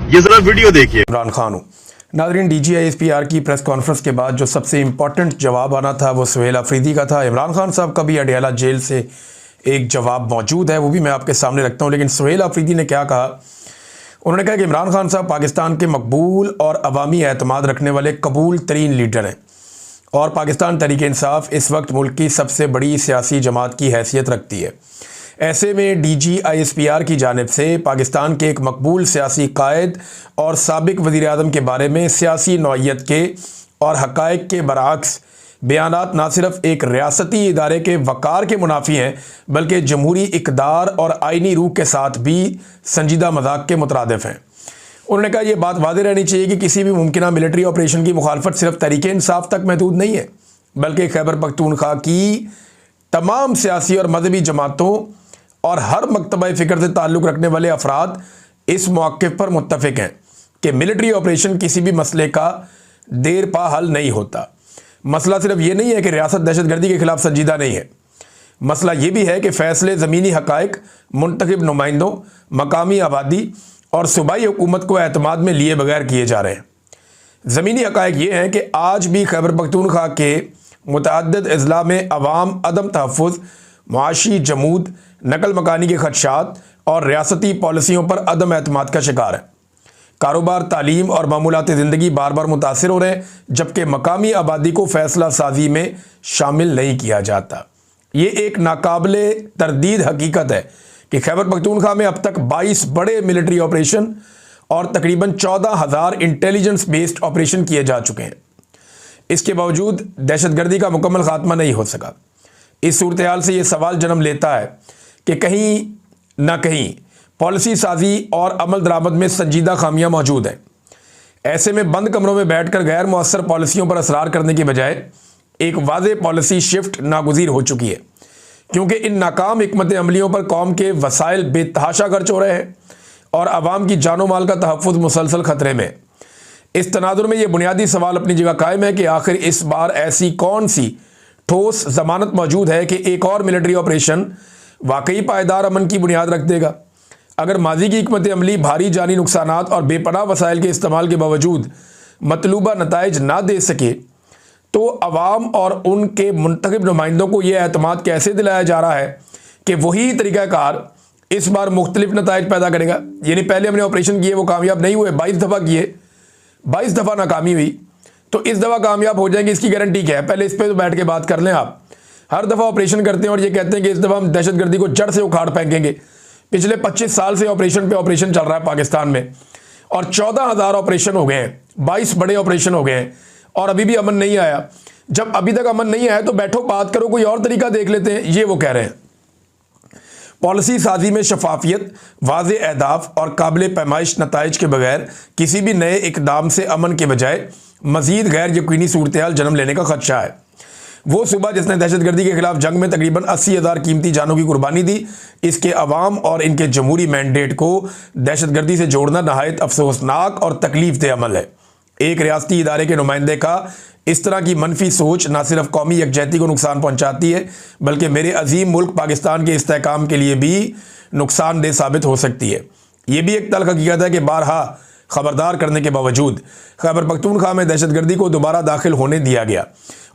ये जरा वीडियो देखिए। इमरान खान हूँ। नाज़रीन, DGISPR की प्रेस कॉन्फ्रेंस के बाद जो सबसे इम्पोर्टेंट जवाब आना था वो सुहेल अफरीदी का था। इमरान खान साहब का भी अडयाला जेल से एक जवाब मौजूद है, वो भी मैं आपके सामने रखता हूँ। लेकिन सुहेल अफरीदी ने क्या कहा? उन्होंने कहा कि इमरान खान साहब पाकिस्तान के मकबूल और अवामी एतमाद रखने वाले कबूल तरीन लीडर हैं और पाकिस्तान तहरीक इंसाफ इस वक्त मुल्क की सबसे बड़ी सियासी जमात की हैसियत रखती है। ऐसे में DGISPR की जानिब से पाकिस्तान के एक मकबूल सियासी कायद और साबिक वज़ीर-ए-आज़म के बारे में सियासी नौइयत के और हक़ाइक़ के बरअक्स बयानात न सिर्फ एक रियासती इदारे के वक़ार के मुनाफी हैं बल्कि जमहूरी इक़दार और आइनी रूह के साथ भी संजीदा मज़ाक के मुतरादिफ हैं। उन्होंने कहा, यह बात वाज़ेह रहनी चाहिए कि किसी भी मुमकिना मिलिट्री ऑपरेशन की मुखालफत सिर्फ तहरीक इंसाफ तक महदूद नहीं है बल्कि खैबर पख्तूनख्वा की तमाम सियासी और मजहबी जमातों और हर मकतबा फ़िक्र से ताल्लुक़ रखने वाले अफराद इस मौक़िफ़ पर मुत्तफ़िक़ हैं कि मिलिट्री ऑपरेशन किसी भी मसले का देर पा हल नहीं होता। मसला सिर्फ ये नहीं है कि रियासत दहशतगर्दी के ख़िलाफ़ संजीदा नहीं है, मसला ये भी है कि फ़ैसले ज़मीनी हक़ाइक़, मुंतखब नुमाइंदों, मकामी आबादी और सूबाई हुकूमत को एतमाद में लिए बगैर किए जा रहे हैं। ज़मीनी हक़ाइक़ ये हैं कि आज भी खैबर पख्तूनख्वा के मुतअद्दिद अज़ला में अवाम अदम तहफ़्फ़ुज़, मुआशी जमूद, नकल मकानी के खदशात और रियासती पॉलिसियों पर अदम एतमाद का शिकार है। कारोबार, तालीम और मामूलात ज़िंदगी बार बार मुतासिर हो रहे हैं जबकि मकामी आबादी को फ़ैसला साजी में शामिल नहीं किया जाता। ये एक नाकाबिले तरदीद हकीकत है कि खैबर पख्तूनख्वा में अब तक 22 बड़े मिलिट्री ऑपरेशन और तकरीबन 14,000 इंटेलिजेंस बेस्ड ऑपरेशन किए जा चुके हैं। इसके बावजूद दहशतगर्दी का मुकम्मल खात्मा नहीं हो सका। इस सूरत हाल से ये सवाल जन्म लेता है कि कहीं ना कहीं पॉलिसी साजी और अमल दरामद में संजीदा खामियां मौजूद हैं। ऐसे में बंद कमरों में बैठकर गैर मुअस्सर पॉलिसियों पर असरार करने की बजाय एक वाज़ेह पॉलिसी शिफ्ट नागुज़ीर हो चुकी है, क्योंकि इन नाकाम हिकमत अमलियों पर कौम के वसाइल बेतहाशा खर्च हो रहे हैं और आवाम की जानो माल का तहफ़्फ़ुज़ मुसलसल ख़तरे में। इस तनाजुर में यह बुनियादी सवाल अपनी जगह कायम है कि आखिर इस बार ऐसी कौन सी ठोस ज़मानत मौजूद है कि एक और मिलिट्री ऑपरेशन वाकई पायदार अमन की बुनियाद रख देगा। अगर माजी की हिकमत अमली भारी जानी नुकसानात और बेपनाह वसाइल के इस्तेमाल के बावजूद मतलूबा नताइज ना दे सके तो अवाम और उनके मुंतखब नुमाइंदों को यह एतमाद कैसे दिलाया जा रहा है कि वही तरीक़ाकार इस बार मुख्तलिफ नताइज पैदा करेगा। यानी पहले हमने ऑपरेशन किए, वो कामयाब नहीं हुए, 22 दफ़ा किए, 22 दफ़ा नाकामी हुई, तो इस दफ़ा कामयाब हो जाएंगे, इसकी गारंटी क्या है? पहले इस पर तो बैठ के बात कर लें। आप हर दफ़ा ऑपरेशन करते हैं और ये कहते हैं कि इस दफ़ा हम दहशतगर्दी को जड़ से उखाड़ फेंकेंगे। पिछले 25 साल से ऑपरेशन पे ऑपरेशन चल रहा है पाकिस्तान में और 14,000 ऑपरेशन हो गए हैं, 22 बड़े ऑपरेशन हो गए हैं और अभी भी अमन नहीं आया। जब अभी तक अमन नहीं आया तो बैठो, बात करो, कोई और तरीका देख लेते हैं, ये वो कह रहे हैं। पॉलिसी साजी में शफाफियत, वाज़ेह अहदाफ और काबिल पैमाइश नताइज के बगैर किसी भी नए इकदाम से अमन के बजाय मज़ीद गैर यकीनी सूरत हाल जन्म लेने का खदशा है। वो सुबह जिसने दहशतगर्दी के खिलाफ जंग में तकरीबन 80,000 कीमती जानों की कुर्बानी दी, इसके अवाम और इनके जमहूरी मैंडेट को दहशतगर्दी से जोड़ना नहायत अफसोसनाक और तकलीफ दे अमल है। एक रियासती इदारे के नुमाइंदे का इस तरह की मनफी सोच न सिर्फ कौमी यकजहती को नुकसान पहुँचाती है बल्कि मेरे अजीम मुल्क पाकिस्तान के इस्तेहकाम के लिए भी नुकसानदेह साबित हो सकती है। ये भी एक तल्ख हकीकत है कि बारहा खबरदार करने के बावजूद खैबर पख्तूनख्वा में दहशतगर्दी को दोबारा दाखिल होने दिया गया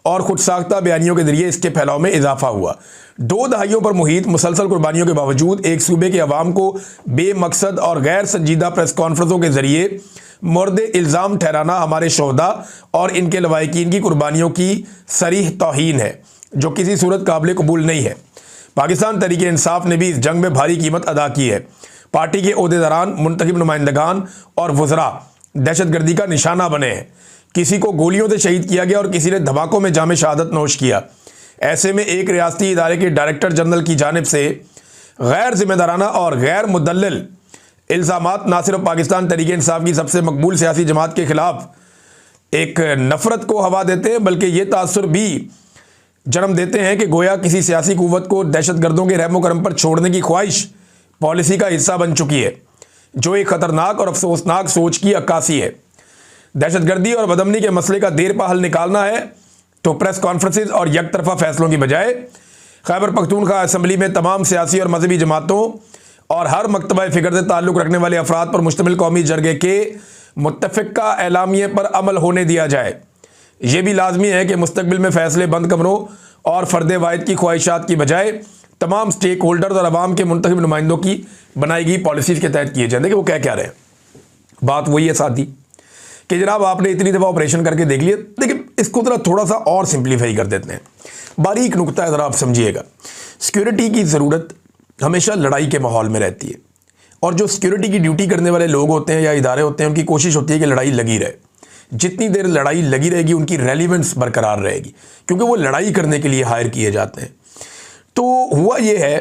और खुद साख्ता बयानियों के जरिए इसके फैलाव में इजाफा हुआ। 2 दहाइयों पर मुहित मुसलसल कुर्बानियों के बावजूद एक सूबे के अवाम को बेमकसद और गैर संजीदा प्रेस कॉन्फ्रेंसों के जरिए मुर्द इल्ज़ाम ठहराना हमारे शोहदा और इनके लवाहिकीन की कुर्बानियों की सरीह तौहीन है, जो किसी सूरत काबिल कबूल नहीं है। पाकिस्तान तहरीक इंसाफ ने भी इस जंग में भारी कीमत अदा की है। पार्टी के ओहदेदारान, मुंतखब नुमाइंदगान और वज़रा दहशतगर्दी का निशाना बने हैं। किसी को गोलियों से शहीद किया गया और किसी ने धमाकों में जामे शहादत नोश किया। ऐसे में एक रियासती इदारे के डायरेक्टर जनरल की जानिब से गैर जिम्मेदाराना और गैर मुदल्लिल इल्ज़ामात न सिर्फ पाकिस्तान तहरीक इंसाफ की सबसे मकबूल सियासी जमात के खिलाफ एक नफ़रत को हवा देते हैं बल्कि ये तासुर भी जन्म देते हैं कि गोया किसी सियासी कुव्वत को दहशतगर्दों के रहमो करम पर छोड़ने की ख्वाहिश पॉलिसी का हिस्सा बन चुकी है, जो एक ख़तरनाक और अफसोसनाक सोच की अक्कासी है। दहशतगर्दी और बदअमनी के मसले का देर पा हल निकालना है तो प्रेस कॉन्फ्रेंसेज और यकतरफा फैसलों की बजाय खैबर पख्तूनख्वा असम्बली में तमाम सियासी और मजहबी जमातों और हर मकतबा फ़िक्र से ताल्लुक़ रखने वाले अफराद पर मुश्तमिल कौमी जरगे के मुत्तफ़िक़ा एलामिये पर अमल होने दिया जाए। ये भी लाजमी है कि मुस्तकबिल में फ़ैसले बंद कमरों और फ़र्द वाहिद की ख्वाहिशात की बजाय तमाम स्टेक होल्डर्स और अवाम के मुंतखब नुमाइंदों की बनाई गई पॉलिसीज़ के तहत किए जाए। देखिए वो क्या रहे हैं, बात वही है साथी कि जनाब आपने इतनी दफ़ा ऑपरेशन करके देख लिया। देखिए इसको ज़रा थोड़ा सा और सिंप्लीफाई कर देते हैं। बारीक नुकता है, ज़रा आप समझिएगा। सिक्योरिटी की ज़रूरत हमेशा लड़ाई के माहौल में रहती है, और जो सिक्योरिटी की ड्यूटी करने वाले लोग होते हैं या इदारे होते हैं, उनकी कोशिश होती है कि लड़ाई लगी रहे। जितनी देर लड़ाई लगी रहेगी उनकी रेलिवेंस बरकरार रहेगी, क्योंकि वो लड़ाई करने के लिए हायर किए जाते हैं। तो हुआ ये है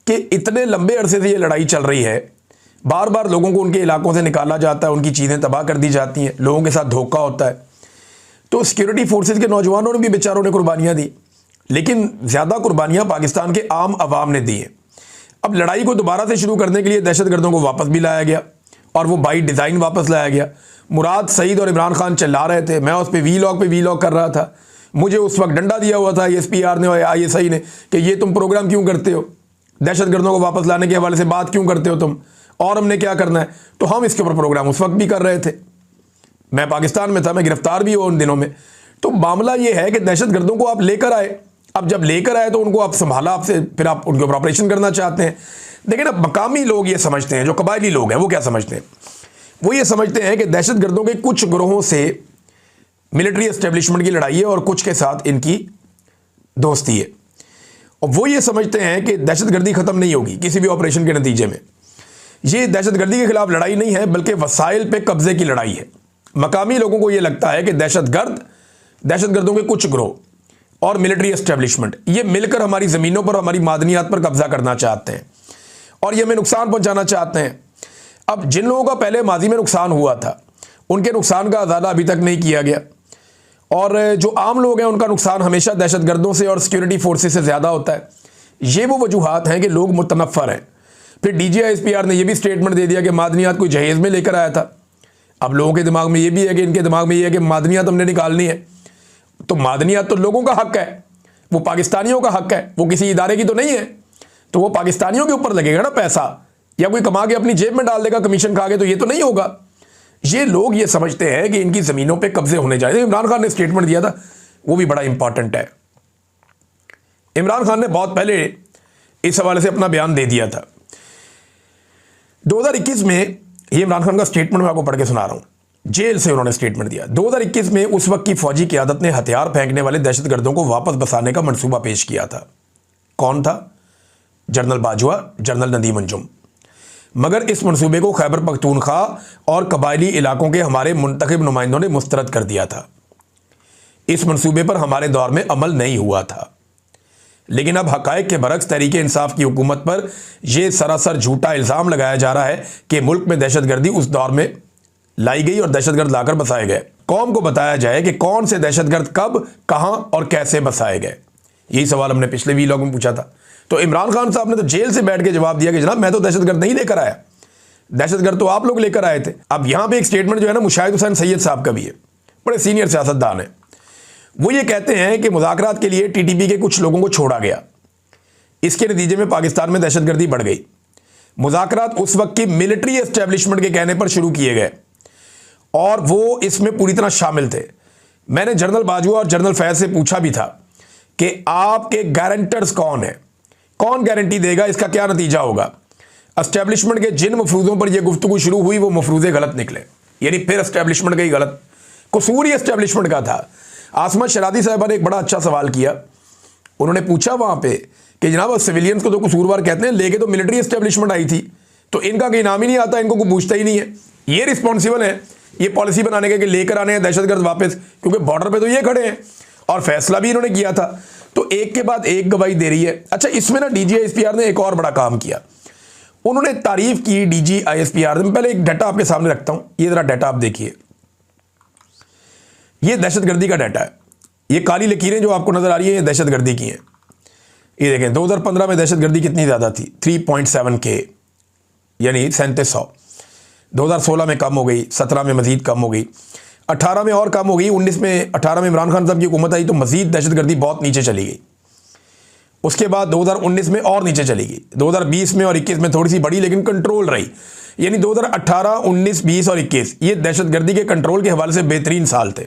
कि इतने लंबे अरसे से ये लड़ाई चल रही है, बार बार लोगों को उनके इलाकों से निकाला जाता है, उनकी चीज़ें तबाह कर दी जाती हैं, लोगों के साथ धोखा होता है। तो सिक्योरिटी फोर्सेस के नौजवानों ने भी बेचारों ने कुर्बानियाँ दी, लेकिन ज़्यादा कुर्बानियाँ पाकिस्तान के आम आवाम ने दी हैं। अब लड़ाई को दोबारा से शुरू करने के लिए दहशतगर्दों को वापस भी लाया गया, और वो बाई डिज़ाइन वापस लाया गया। मुराद सईद और इमरान खान चिल्ला रहे थे, मैं उस पर वीलॉग कर रहा था। मुझे उस वक्त डंडा दिया हुआ था SPR ने और ISI ने कि ये तुम प्रोग्राम क्यों करते हो, दहशतगर्दों को वापस लाने के हवाले से बात क्यों करते हो तुम, और हमने क्या करना है। तो हम इसके ऊपर प्रोग्राम उस वक्त भी कर रहे थे। मैं पाकिस्तान में था, मैं गिरफ्तार भी हुआ उन दिनों में। तो मामला ये है कि दहशतगर्दों को आप लेकर आए, अब जब लेकर आए तो उनको आप संभाला, आपसे फिर आप उनके ऊपर ऑपरेशन करना चाहते हैं। लेकिन अब मकामी लोग ये समझते हैं, जो कबायली लोग हैं वो क्या समझते हैं, वो ये समझते हैं कि दहशतगर्दों के कुछ ग्रोहों से मिलिट्री एस्टेब्लिशमेंट की लड़ाई है और कुछ के साथ इनकी दोस्ती है। और वो ये समझते हैं कि दहशतगर्दी ख़त्म नहीं होगी किसी भी ऑपरेशन के नतीजे में। ये दहशतगर्दी के खिलाफ लड़ाई नहीं है, बल्कि वसाइल पे कब्जे की लड़ाई है। मकामी लोगों को ये लगता है कि दहशतगर्दों के कुछ ग्रोह और मिलिट्री एस्टेब्लिशमेंट ये मिलकर हमारी ज़मीनों पर, हमारी मादनियात पर कब्जा करना चाहते हैं और ये हमें नुकसान पहुंचाना चाहते हैं। अब जिन लोगों का पहले माजी में नुकसान हुआ था, उनके नुकसान का अदाला अभी तक नहीं किया गया, और जो आम लोग हैं उनका नुकसान हमेशा दहशतगर्दों से और सिक्योरिटी फोर्सेस से ज़्यादा होता है। ये वो वजूहात हैं कि लोग मुतनफ़र हैं। फिर DGI-SPR ने यह भी स्टेटमेंट दे दिया कि मादनियात कोई जहेज़ में लेकर आया था। अब लोगों के दिमाग में ये भी है कि इनके दिमाग में ये है कि मादनियात हमने निकालनी है, तो मादनियात तो लोगों का हक है, वो पाकिस्तानियों का हक है, वो किसी इदारे की तो नहीं है। तो वो पाकिस्तानियों के ऊपर लगेगा ना पैसा, या कोई कमा के अपनी जेब में डाल देगा कमीशन खा के, तो ये तो नहीं होगा। ये लोग ये समझते हैं कि इनकी ज़मीनों पे कब्जे होने चाहिए। इमरान खान ने स्टेटमेंट दिया था, वो भी बड़ा इंपॉर्टेंट है। इमरान खान ने बहुत पहले इस हवाले से अपना बयान दे दिया था। 2021 में, ये इमरान खान का स्टेटमेंट मैं आपको पढ़ के सुना रहा हूँ, जेल से उन्होंने स्टेटमेंट दिया। 2021 में उस वक्त की फौजी क़यादत ने हथियार फेंकने वाले दहशतगर्दों को वापस बसाने का मंसूबा पेश किया था। कौन था? General Bajwa, general Nadeem Anjum. मगर इस मंसूबे को खैबर पख्तूनख्वा और कबायली इलाकों के हमारे मुंतखब नुमाइंदों ने मुस्तरद कर दिया था। इस मंसूबे पर हमारे दौर में अमल नहीं हुआ था। लेकिन अब हक़ाइक़ के बरक्स तहरीक इंसाफ की हुकूमत पर यह सरासर झूठा इल्ज़ाम लगाया जा रहा है कि मुल्क में दहशतगर्दी उस दौर में लाई गई और दहशतगर्द लाकर बसाए गए। कौम को बताया जाए कि कौन से दहशतगर्द कब, कहाँ और कैसे बसाए गए। यही सवाल हमने पिछले वीलॉग में पूछा था। तो इमरान खान साहब ने तो जेल से बैठ के जवाब दिया कि जनाब मैं तो दहशतगर्द नहीं लेकर आया, दहशतगर्द तो आप लोग लेकर आए थे। अब यहाँ पे एक स्टेटमेंट जो है ना मुशाहिद हुसैन सैयद साहब का भी है, बड़े सीनियर सियासतदान है। वो ये कहते हैं कि मुज़ाकरात के लिए TTP के कुछ लोगों को छोड़ा गया, इसके नतीजे में पाकिस्तान में दहशतगर्दी बढ़ गई। मुज़ाकरात उस वक्त की मिलिट्री एस्टेब्लिशमेंट के कहने पर शुरू किए गए और वो इसमें पूरी तरह शामिल थे। मैंने जनरल बाजवा और जनरल फैज़ से पूछा भी था कि आपके गारंटर्स कौन है, कौन गारंटी देगा, इसका क्या नतीजा होगा। एस्टेब्लिशमेंट के जिन मफरूज़ों पर यह गुफ्तगू शुरू हुई वो मफरूज़े गलत निकले, यानी फिर एस्टेब्लिशमेंट का ही गलत, कसूर ही एस्टेब्लिशमेंट का था। आसमा शरादी साहबा ने एक बड़ा अच्छा सवाल किया। उन्होंने पूछा वहाँ पे कि जनाब सिविलियंस को तो कसूरवार कहते हैं, लेके तो मिलिट्री एस्टेब्लिशमेंट आई थी, तो इनका कहीं नाम ही नहीं आता, इनको कोई पूछता ही नहीं है। ये रिस्पॉन्सिबल है ये पॉलिसी बनाने के कि लेकर आने हैं दहशतगर्द वापस, क्योंकि बॉर्डर पे तो ये खड़े हैं और फैसला भी इन्होंने किया था। तो एक के बाद एक गवाही दे रही है। अच्छा, इसमें ना DGI-SPR ने एक और बड़ा काम किया, उन्होंने तारीफ की DGI-SPR ने। पहले एक डाटा आपके सामने रखता हूं, ये जरा डाटा आप देखिए। ये दहशतगर्दी का डाटा है, ये काली लकीरें जो आपको नजर आ रही है ये दहशतगर्दी की हैं। ये देखें 2015 में दहशतगर्दी कितनी ज़्यादा थी, 3.7K यानी 3700। 2016 में कम हो गई, 17 में मजीद कम हो गई, 18 में और कम हो गई, 18 में इमरान खान साहब की हुकूमत आई तो मजीद दहशतगर्दी बहुत नीचे चली गई। उसके बाद 2019 में और नीचे चली गई, 2020 में और 21 में थोड़ी सी बढ़ी लेकिन कंट्रोल रही। यानी 2018, 19, 20 और 21 ये दहशतगर्दी के कंट्रोल के हवाले से बेहतरीन साल थे।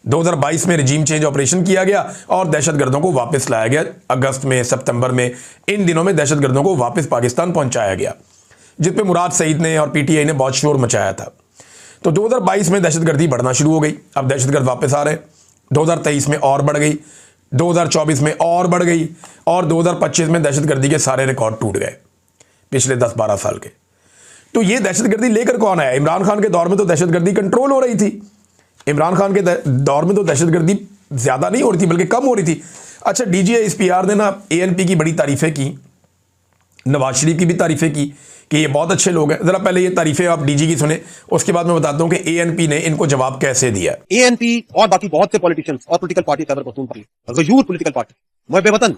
2022 में रिजीम चेंज ऑपरेशन किया गया और दहशतगर्दों को वापस लाया गया। अगस्त में, सितंबर में, इन दिनों में दहशतगर्दों को वापस पाकिस्तान पहुंचाया गया, जिस पे मुराद सईद ने और पीटीआई ने बहुत शोर मचाया था। तो 2022 में दहशतगर्दी बढ़ना शुरू हो गई, अब दहशतगर्द वापस आ रहे हैं। 2023 में और बढ़ गई, 2024 में और बढ़ गई और 2025 में दहशतगर्दी के सारे रिकॉर्ड टूट गए पिछले 10-12 साल के। तो ये दहशतगर्दी लेकर कौन आया? इमरान खान के दौर में तो दहशतगर्दी कंट्रोल हो रही थी। इमरान खान के दौर में तो दहशतगर्दी ज्यादा नहीं हो रही थी बल्कि कम हो रही थी। अच्छा, डीजीआईएसपीआर ने ना एएनपी की बड़ी तारीफें की, नवाज शरीफ की भी तारीफें की कि ये बहुत अच्छे लोग हैं। जरा पहले ये तारीफें आप डीजी की सुने, उसके बाद मैं बताता हूं कि एएनपी ने इनको जवाब कैसे दिया। एएनपी और बाकी बहुत से पॉलिटिशियंस और पॉलिटिकल पार्टी गयूर पॉलिटिकल पार्टी मुहब्बे वतन,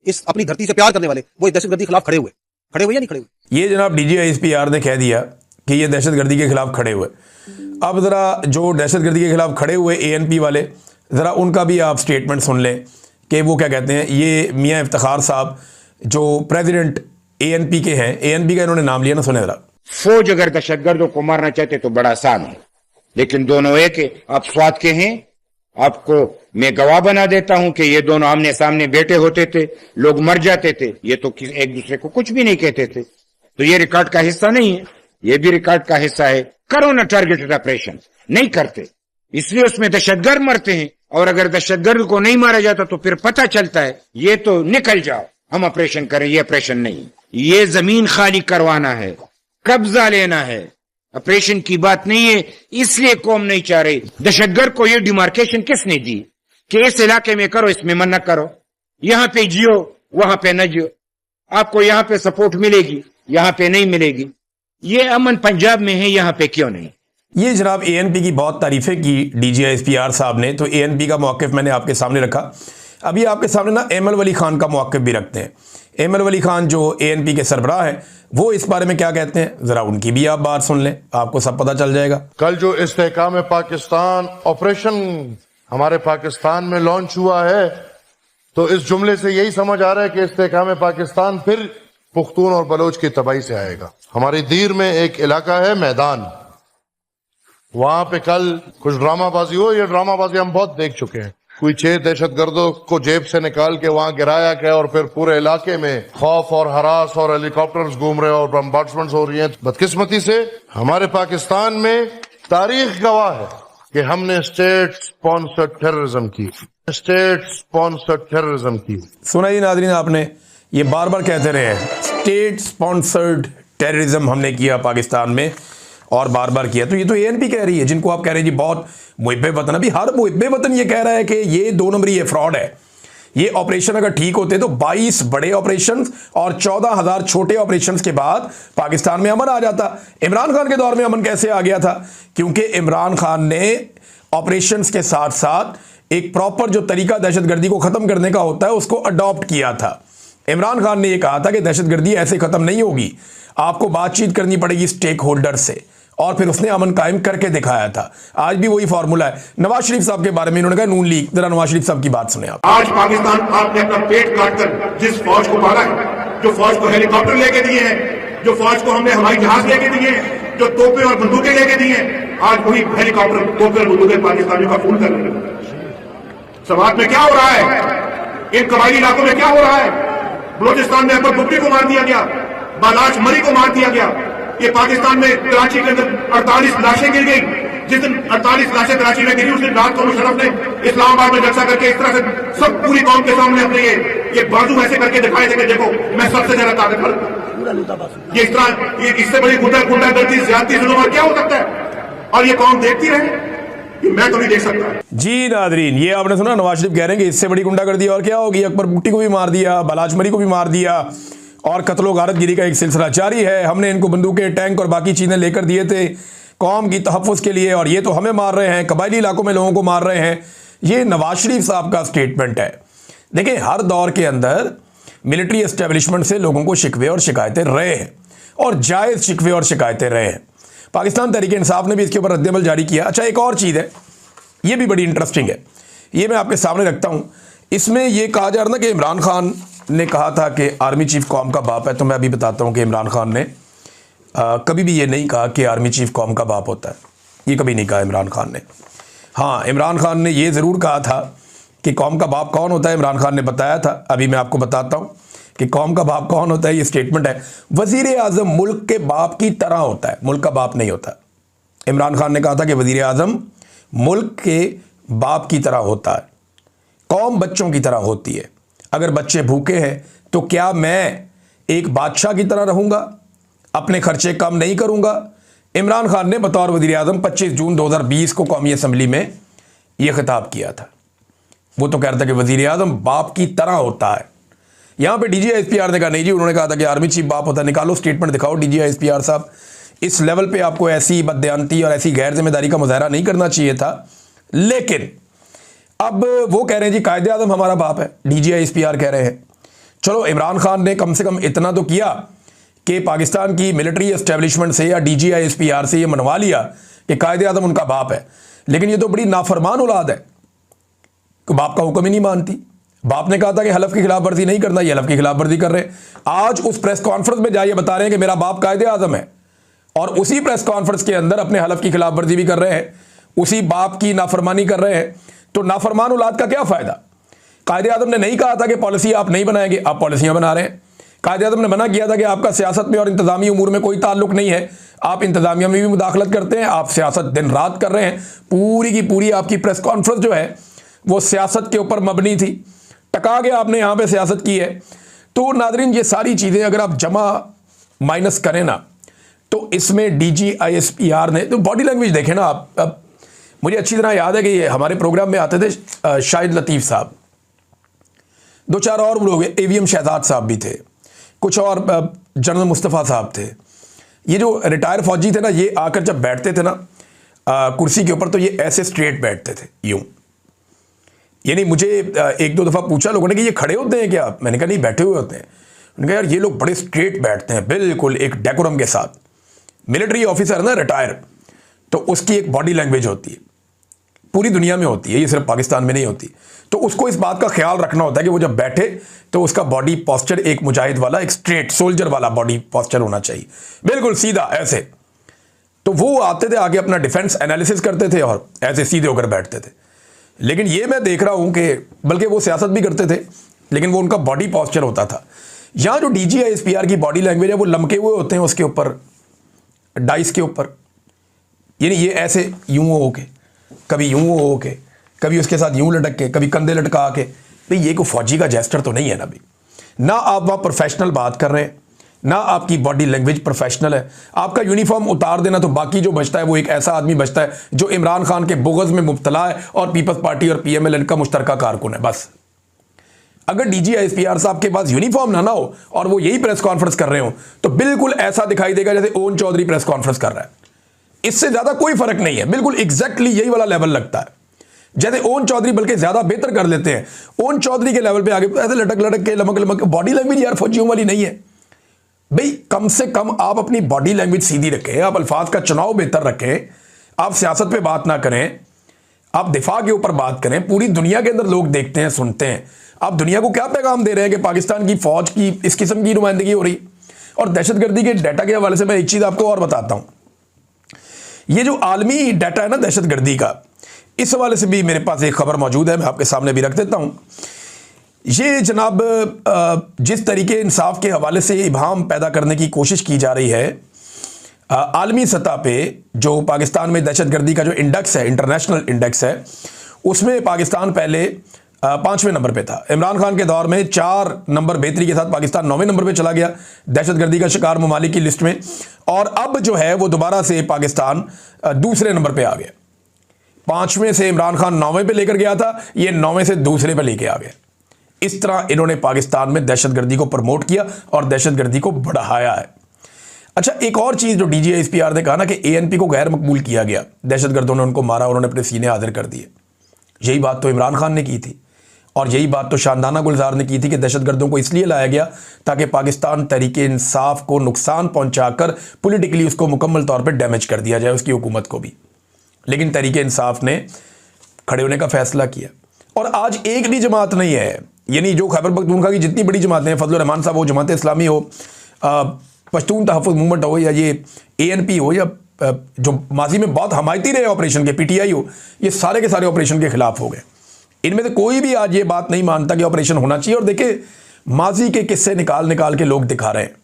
इस अपनी धरती से प्यार करने वाले, वो दहशतगर्दी के खिलाफ खड़े हुए या नहीं खड़े हुए? ये जनाब डीजीआईएसपीआर ने कह दिया कि ये दहशतगर्दी के खिलाफ खड़े हुए। अब जरा जो दहशतगर्दी के खिलाफ खड़े हुए एएनपी वाले, जरा उनका भी आप स्टेटमेंट सुन लें कि वो क्या कहते हैं। ये मियां इफ्तिखार साहब जो प्रेसिडेंट एएनपी के हैं, एएनपी का इन्होंने नाम लिया ना, सुने जरा। फौज अगर दहशतगर्दों को मारना चाहते तो बड़ा आसान है, लेकिन दोनों एक है। आप स्वाद के हैं, आपको मैं गवाह बना देता हूं कि ये दोनों आमने सामने बैठे होते थे, लोग मर जाते थे, ये तो एक दूसरे को कुछ भी नहीं कहते थे। तो ये रिकॉर्ड का हिस्सा नहीं है, ये भी रिकॉर्ड का हिस्सा है। करो ना टारगेटेड ऑपरेशन, नहीं करते, इसलिए उसमें दहशतगर्द मरते हैं। और अगर दहशतगर्द को नहीं मारा जाता तो फिर पता चलता है ये तो निकल जाओ, हम ऑपरेशन करें। ये ऑपरेशन नहीं, ये जमीन खाली करवाना है, कब्जा लेना है, ऑपरेशन की बात नहीं है। इसलिए कौम नहीं चाह रही। दहशतगर्द को ये डिमार्केशन किसने दी कि इस इलाके में करो, इसमें मन न करो, यहां पे जियो, वहां पे न जियो, आपको यहां पे सपोर्ट मिलेगी, यहां पे नहीं मिलेगी। ये अमन पंजाब में है, यहां पे क्यों नहीं? ये जनाब एएनपी की बहुत तारीफें की डीजीआईएसपीआर साहब ने। तो एएनपी का मौक़िफ़ मैंने आपके सामने रखा। अभी आपके सामने ना एमएल वली खान का मौक़िफ़ भी रखते हैं। एमएल वली खान जो एएनपी के सरबराह हैं, वो इस बारे में क्या कहते हैं, जरा उनकी भी आप बात सुन लें, आपको सब पता चल जाएगा। कल जो इस्तेहकाम पाकिस्तान ऑपरेशन हमारे पाकिस्तान में लॉन्च हुआ है, तो इस जुमले से यही समझ आ रहा है कि इस्तेहकाम पाकिस्तान फिर पुख्तून और बलोच की तबाही से आएगा। हमारी दीर में एक इलाका है मैदान, वहां पे कल कुछ ड्रामाबाजी हो। ये ड्रामाबाजी हम बहुत देख चुके हैं। कोई 6 दहशतगर्दों को जेब से निकाल के वहां गिराया गया और फिर पूरे इलाके में खौफ और हरास और हेलीकॉप्टर्स घूम रहे हैं और बम्बार्डमेंट्स हो रही हैं। बदकिस्मती से हमारे पाकिस्तान में तारीख गवाह है कि हमने स्टेट स्पॉन्सर्ड टेररिज्म की। सुना ही नाज़रीन, आपने ये बार बार कहते रहे हैं, स्टेट स्पॉन्सर्ड टेररिज्म हमने किया पाकिस्तान में और बार बार किया। तो ये तो एएनपी कह रही है, जिनको आप कह रहे हैं जी बहुत मुहिब्बे वतन। अभी हर मुहिब्बे वतन ये कह रहा है कि ये 2 नंबरी, ये फ्रॉड है। ये ऑपरेशन अगर ठीक होते तो 22 बड़े ऑपरेशन और 14,000 छोटे ऑपरेशन के बाद पाकिस्तान में अमन आ जाता। इमरान खान के दौर में अमन कैसे आ गया था? क्योंकि इमरान खान ने ऑपरेशन के साथ साथ एक प्रॉपर जो तरीका दहशतगर्दी को खत्म करने का होता है उसको अडॉप्ट किया था। इमरान खान ने यह कहा था कि दहशतगर्दी ऐसे खत्म नहीं होगी, आपको बातचीत करनी पड़ेगी स्टेक होल्डर से, और फिर उसने अमन कायम करके दिखाया था। आज भी वही फॉर्मूला है। नवाज शरीफ साहब के बारे में इन्होंने कहा नून लीग। जरा नवाज शरीफ साहब की बात सुने आप। आज पाकिस्तान आपने अपना पेट काटकर जिस फौज को मारा है, जो फौज को हेलीकॉप्टर लेके दिए हैं, जो फौज को हमने हवाई जहाज लेके दिए हैं, जो तोपें और बंदूकें लेके दिए हैं, आज वही हेलीकॉप्टर, तोपें और बंदूकें पाकिस्तानियों का फूल कर रहे हैं। समाज में क्या हो रहा है? इन कबायली इलाकों में क्या हो रहा है? बलोचिस्तान में अकबर बुट्टी को मार दिया गया, बालाच मरी को मार दिया गया। ये पाकिस्तान में कराची के अंदर 48 लाशें गिर गई। जिस दिन 48 लाशें कराची में गिरी, उस दिन रात को मुशर्रफ ने इस्लामाबाद में जलसा करके इस तरह से सब पूरी कौम के सामने अपने ये बाजू ऐसे करके दिखाए थे कि देखो मैं सबसे ज्यादा ताकतवर हूं। ये इस तरह, ये इससे बड़ी गुंडागर्दी, ज्यादती, जुल्म और क्या हो सकता है? और ये कौम देखती रहे, मैं तो नहीं देख सकता। जी नादरीन, ये आपने सुना, नवाज शरीफ कह रहे हैं कि इससे बड़ी गुंडागर्दी और क्या होगी। अकबर बुट्टी को भी मार दिया, बालाच मरी को भी मार दिया और कत्लो गारतगिरी का एक सिलसिला जारी है। हमने इनको बंदूकें, टैंक और बाकी चीज़ें लेकर दिए थे कौम की तहफ़्फ़ुज़ के लिए, और ये तो हमें मार रहे हैं, कबायली इलाकों में लोगों को मार रहे हैं। ये नवाज शरीफ साहब का स्टेटमेंट है। देखिए, हर दौर के अंदर मिलिट्री एस्टेब्लिशमेंट से लोगों को शिकवे और शिकायतें रहे हैं, और जायज़ शिकवे और शिकायतें रहे हैं। पाकिस्तान तहरीक इंसाफ ने भी इसके ऊपर रद्द-ए-अमल जारी किया। अच्छा, एक और चीज़ है, ये भी बड़ी इंटरेस्टिंग है, ये मैं आपके सामने रखता हूँ। इसमें यह कहा जा रहा था कि इमरान खान ने कहा था कि आर्मी चीफ कौम का बाप है, तो मैं अभी बताता हूं कि इमरान खान ने कभी भी ये नहीं कहा कि आर्मी चीफ कौम का बाप होता है। ये कभी नहीं कहा इमरान खान ने। हाँ, इमरान खान ने ये ज़रूर कहा था कि कौम का बाप कौन होता है। इमरान खान ने बताया था, अभी मैं आपको बताता हूँ कि कौम का बाप कौन होता है। ये स्टेटमेंट है, वज़ीर आज़म मुल्क के बाप की तरह होता है, मुल्क का बाप नहीं होता। इमरान खान ने कहा था कि वज़ीर आज़म मुल्क के बाप की तरह होता है, कौम बच्चों की तरह होती है। अगर बच्चे भूखे हैं तो क्या मैं एक बादशाह की तरह रहूँगा, अपने खर्चे कम नहीं करूँगा। इमरान खान ने बतौर वज़ीर आज़म 25 जून 2020 को कौमी असम्बली में यह खिताब किया था। वो तो कह रहा था कि वज़ीर आज़म बाप की तरह होता है। यहाँ पे DGI-SPR ने कहा नहीं जी, उन्होंने कहा था कि आर्मी चीफ बाप होता है। निकालो स्टेटमेंट दिखाओ DGI-SPR साहब। इस लेवल पे आपको ऐसी बददयानती और ऐसी गैर जिम्मेदारी का मुजाहरा नहीं करना चाहिए था। लेकिन अब वो कह रहे हैं जी कायदे आज़म हमारा बाप है, DGI-SPR कह रहे हैं। चलो, इमरान खान ने कम से कम इतना तो किया कि पाकिस्तान की मिलिट्री एस्टेब्लिशमेंट से या DGI-SPR से ये मनवा लिया कि कायदे आज़म उनका बाप है। लेकिन ये तो बड़ी नाफरमान औलाद है कि बाप का हुक्म ही नहीं मानती। बाप ने कहा था कि हलफ की खिलाफ वर्जी नहीं करना, ये हलफ की खिलाफ वर्जी कर रहे हैं। आज उस प्रेस कॉन्फ्रेंस में जाइए बता रहे हैं कि मेरा बाप कायदे आज़म है, और उसी प्रेस कॉन्फ्रेंस के अंदर अपने हलफ की खिलाफ वर्जी भी कर रहे हैं, उसी बाप की नाफरमानी कर रहे हैं। तो नाफरमान औलाद का क्या फ़ायदा। कायदे आज़म ने नहीं कहा था कि पॉलिसी आप नहीं बनाएंगे, आप पॉलिसियाँ बना रहे हैं। कायदे आज़म ने मना किया था कि आपका सियासत में और इंतज़ामी उमूर में कोई ताल्लुक नहीं है, आप इंतज़ामिया में भी मुदाखलत करते हैं, आप सियासत दिन रात कर रहे हैं। पूरी की पूरी आपकी प्रेस कॉन्फ्रेंस जो है वो सियासत के ऊपर मबनी थी, टका के आपने यहाँ पे सियासत की है। तो नाज़रीन, ये सारी चीज़ें अगर आप जमा माइनस करें ना, तो इसमें DGI-SPR ने तो बॉडी लैंग्वेज देखें ना आप। अब मुझे अच्छी तरह याद है कि ये हमारे प्रोग्राम में आते थे शाहिद लतीफ़ साहब, 2-4 और लोग, AVM शहजाद साहब भी थे, कुछ और जनरल मुस्तफ़ा साहब थे। ये जो रिटायर फौजी थे ना, ये आकर जब बैठते थे ना कुर्सी के ऊपर, तो ये ऐसे स्ट्रेट बैठते थे, यूं। यानी मुझे 1-2 दफ़ा पूछा लोगों ने कि ये खड़े होते हैं क्या। मैंने कहा नहीं, बैठे हुए होते हैं। उन्होंने कहा यार ये लोग बड़े स्ट्रेट बैठते हैं, बिल्कुल एक डेकोरम के साथ। मिलिट्री ऑफिसर है ना रिटायर, तो उसकी एक बॉडी लैंग्वेज होती है, पूरी दुनिया में होती है, ये सिर्फ पाकिस्तान में नहीं होती। तो उसको इस बात का ख्याल रखना होता है कि वो जब बैठे तो उसका बॉडी पोस्चर एक मुजाहिद वाला, एक स्ट्रेट सोल्जर वाला बॉडी पोस्चर होना चाहिए, बिल्कुल सीधा ऐसे। तो वो आते थे आगे, अपना डिफेंस एनालिसिस करते थे और ऐसे सीधे होकर बैठते थे। लेकिन ये मैं देख रहा हूं कि बल्कि वो सियासत भी करते थे, लेकिन वो उनका बॉडी पोस्चर होता था। यहां जो DGI-SPR की बॉडी लैंग्वेज है वो लमके हुए होते हैं उसके ऊपर, डाइस के ऊपर। यानी ये ऐसे यूं हो के, कभी यूं हो के, कभी उसके साथ यूं लटक के, कभी कंधे लटका के। भाई ये कोई फौजी का जेस्टर तो नहीं है ना। भाई ना आप वहाँ प्रोफेशनल बात कर रहे हैं, ना आपकी बॉडी लैंग्वेज प्रोफेशनल है। आपका यूनिफॉर्म उतार देना तो बाकी जो बचता है वो एक ऐसा आदमी बचता है जो इमरान खान के बुग़्ज़ में मुब्तला है और पीपल्स पार्टी और PMLN का मुश्तरका कारकुन है, बस। अगर DGI-SPR साहब के पास यूनिफॉर्म ना हो और वो यही प्रेस कॉन्फ्रेंस कर रहे हो तो बिल्कुल ऐसा दिखाई देगा जैसे ओन चौधरी प्रेस कॉन्फ्रेंस कर रहा है। इससे ज़्यादा कोई फर्क नहीं है, बिल्कुल एग्जैक्टली यही वाला लेवल लगता है। जैसे ओन चौधरी बल्कि ज़्यादा बेहतर कर लेते हैं, ओन चौधरी के लेवल पे आगे ऐसे लटक लटक के, लमक लमक। बॉडी लैंग्वेज यार फौजियों वाली नहीं है भाई। कम से कम आप अपनी बॉडी लैंग्वेज सीधी रखें, आप अल्फाज का चुनाव बेहतर रखें, आप सियासत पे बात ना करें, आप दिफा के ऊपर बात करें। पूरी दुनिया के अंदर लोग देखते हैं, सुनते हैं। आप दुनिया को क्या पैगाम दे रहे हैं कि पाकिस्तान की फौज की इस किस्म की नुमाइंदगी हो रही। और दहशतगर्दी के डाटा के हवाले से मैं एक चीज़ आपको और बताता हूँ। ये जो आलमी डाटा है ना दहशतगर्दी का, इस हवाले से भी मेरे पास एक खबर मौजूद है, मैं आपके सामने भी रख देता हूँ। ये जनाब जिस तरीके इंसाफ के हवाले से इबाहम पैदा करने की कोशिश की जा रही है आलमी सतह पे, जो पाकिस्तान में दहशतगर्दी का जो इंडेक्स है, इंटरनेशनल इंडेक्स है, उसमें पाकिस्तान पहले 5वें नंबर पे था। इमरान खान के दौर में 4 नंबर बेहतरी के साथ पाकिस्तान 9वें नंबर पे चला गया दहशतगर्दी का शिकार ममालिक की लिस्ट में। और अब जो है वो दोबारा से पाकिस्तान दूसरे नंबर पे आ गया। 5वें से इमरान खान 9वें पे लेकर गया था, ये 9वें से दूसरे पे लेके आ गया। इस तरह इन्होंने पाकिस्तान में दहशतगर्दी को प्रमोट किया और दहशतगर्दी को बढ़ाया है। अच्छा, एक और चीज़ जो DGI-SPR ने कहा ना कि ANP को गैर मकबूल किया गया, दहशतगर्दों ने उनको मारा, उन्होंने अपने सीने हाजिर कर दिए। यही बात तो इमरान खान ने की थी और यही बात तो शानदाना गुलजार ने की थी कि दहशतगर्दों को इसलिए लाया गया ताकि पाकिस्तान तहरीके इंसाफ को नुकसान पहुंचाकर पॉलिटिकली उसको मुकम्मल तौर पर डैमेज कर दिया जाए, उसकी हुकूमत को भी। लेकिन तहरीके इंसाफ ने खड़े होने का फैसला किया। और आज एक भी जमात नहीं है, यानी जो खैबर पख्तूनख्वा की जितनी बड़ी जमातें हैं, फजल रहमान साहब हो, जमात इस्लामी हो, पश्तून तहफ़्फ़ुज़ मूवमेंट हो, या ये ANP हो, या जो माजी में बहुत हमायती रहे ऑपरेशन के PTI हो, ये सारे के सारे ऑपरेशन के खिलाफ हो गए। इनमें से कोई भी आज ये बात नहीं मानता कि ऑपरेशन होना चाहिए। और देखिए, माजी के किस्से निकाल निकाल के लोग दिखा रहे हैं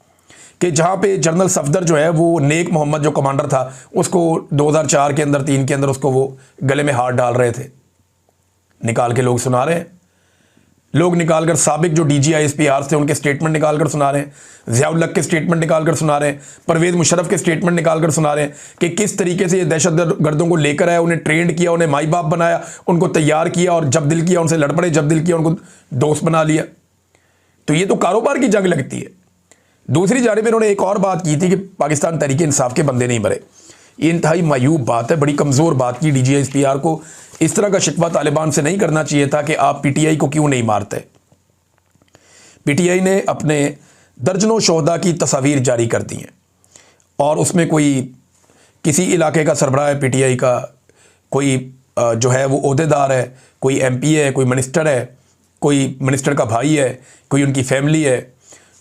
कि जहाँ पे जनरल सफदर जो है वो नेक मोहम्मद जो कमांडर था, उसको 2004 के अंदर 3 के अंदर उसको वो गले में हाथ डाल रहे थे, निकाल के लोग सुना रहे हैं। लोग निकालकर साबिक जो DG ISPR थे उनके स्टेटमेंट निकालकर सुना रहे हैं, ज़ियाउल हक के स्टेटमेंट निकालकर सुना रहे हैं, परवेज़ मुशर्रफ के स्टेटमेंट निकालकर सुना रहे हैं कि किस तरीके से ये दहशत गर्दों को लेकर आया, उन्हें ट्रेंड किया, उन्हें माई बाप बनाया, उनको तैयार किया, और जब दिल किया उनसे लड़ पड़े, जब दिल किया उनको दोस्त बना लिया। तो ये तो कारोबार की जंग लगती है। दूसरी जानिब इन्होंने एक और बात की थी कि पाकिस्तान तहरीक इंसाफ के बंदे नहीं मरे। ये इंतहाई मायूब बात है, बड़ी कमज़ोर बात की। DG ISPR को इस तरह का शिकवा तालिबान से नहीं करना चाहिए था कि आप PTI को क्यों नहीं मारते। PTI ने अपने दर्जनों शोहदा की तस्वीर जारी कर दी हैं, और उसमें कोई किसी इलाके का सरबराह है PTI का, कोई जो है वो ओहदेदार है, कोई MP है, कोई मिनिस्टर है, कोई मिनिस्टर का भाई है, कोई उनकी फैमिली है।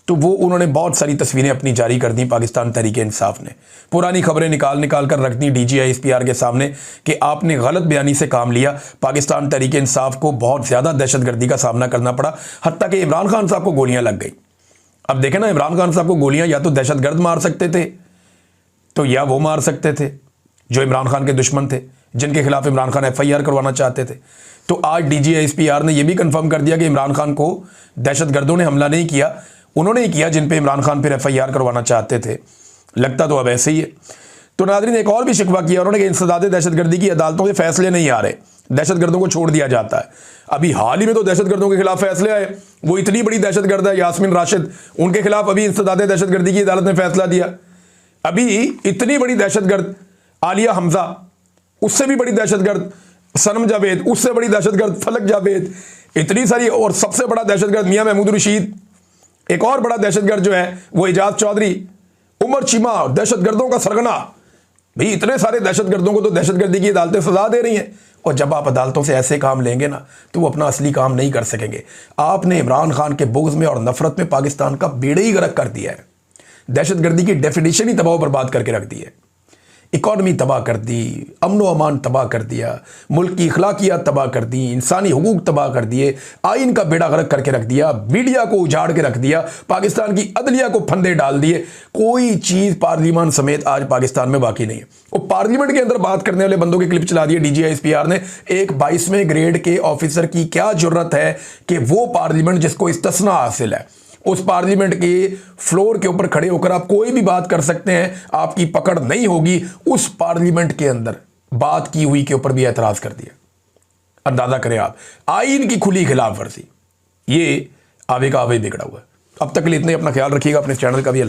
तो वो उन्होंने बहुत सारी तस्वीरें अपनी जारी कर दी पाकिस्तान तहरीक इंसाफ ने। पुरानी खबरें निकाल कर रख दी DG ISPR के सामने कि आपने गलत बयानी से काम लिया। पाकिस्तान तहरीक इंसाफ को बहुत ज़्यादा दहशतगर्दी का सामना करना पड़ा, हत्ता कि इमरान खान साहब को गोलियां लग गई। अब देखें ना, इमरान खान साहब को गोलियां या तो दहशतगर्द मार सकते थे, तो या वो मार सकते थे जो इमरान खान के दुश्मन थे, जिनके खिलाफ इमरान खान FIR करवाना चाहते थे। तो आज DG ISPR ने यह भी कन्फर्म कर दिया कि इमरान खान को दहशतगर्दों ने हमला नहीं किया, उन्होंने ही किया जिन पे इमरान खान फिर FIR करवाना चाहते थे। लगता तो अब ऐसे ही है। तो नाज़रीन, एक और भी शिकवा किया उन्होंने कि इंसदाद दहशतगर्दी की अदालतों के फैसले नहीं आ रहे, दहशतगर्दों को छोड़ दिया जाता है। अभी हाल ही में तो दहशतगर्दों के खिलाफ फैसले आए, वो इतनी बड़ी दहशतगर्द है यास्मीन राशिद, उनके खिलाफ अभी इंसदाद दहशतगर्दी की अदालत ने फैसला दिया। अभी इतनी बड़ी दहशतगर्द आलिया हमजा, उससे भी बड़ी दहशतगर्द सनम जावेद, उससे बड़ी दहशतगर्द फलक जावेद, इतनी सारी, और सबसे बड़ा दहशतगर्द मियां महमूद रशीद, एक और बड़ा दहशतगर्द जो है वो एजाज चौधरी, उमर चीमा, दहशतगर्दों का सरगना। भाई इतने सारे दहशतगर्दों को तो दहशतगर्दी की अदालतें सजा दे रही हैं, और जब आप अदालतों से ऐसे काम लेंगे ना तो वो अपना असली काम नहीं कर सकेंगे। आपने इमरान खान के बुग़्ज़ में और नफरत में पाकिस्तान का बेड़ा ही गर्क कर दिया है। दहशतगर्दी की डेफिनेशन ही तबाह बर्बाद करके रख दी है, इकॉनमी तबाह कर दी, अमन व अमान तबाह कर दिया, मुल्क की अखलाकियात तबाह कर दी, इंसानी हुकूक तबाह कर दिए, आइन का बेड़ा गर्क करके रख दिया, मीडिया को उजाड़ के रख दिया, पाकिस्तान की अदलिया को फंदे डाल दिए। कोई चीज़ पार्लियामान समेत आज पाकिस्तान में बाकी नहीं है। वो पार्लियामेंट के अंदर बात करने वाले बंदों की क्लिप चला दी DG ISPR ने। एक 22वें ग्रेड के ऑफिसर की क्या जरूरत है कि वो पार्लियामेंट जिसको इस्तिस्ना हासिल है, उस पार्लियामेंट के फ्लोर के ऊपर खड़े होकर आप कोई भी बात कर सकते हैं, आपकी पकड़ नहीं होगी। उस पार्लियामेंट के अंदर बात की हुई के ऊपर भी एतराज कर दिया। अंदाजा करें आप, आईन की खुली खिलाफ वर्जी, ये आवे का आवे बिगड़ा हुआ है। अब तक के लिए इतने, अपना ख्याल रखिएगा, अपने चैनल का भी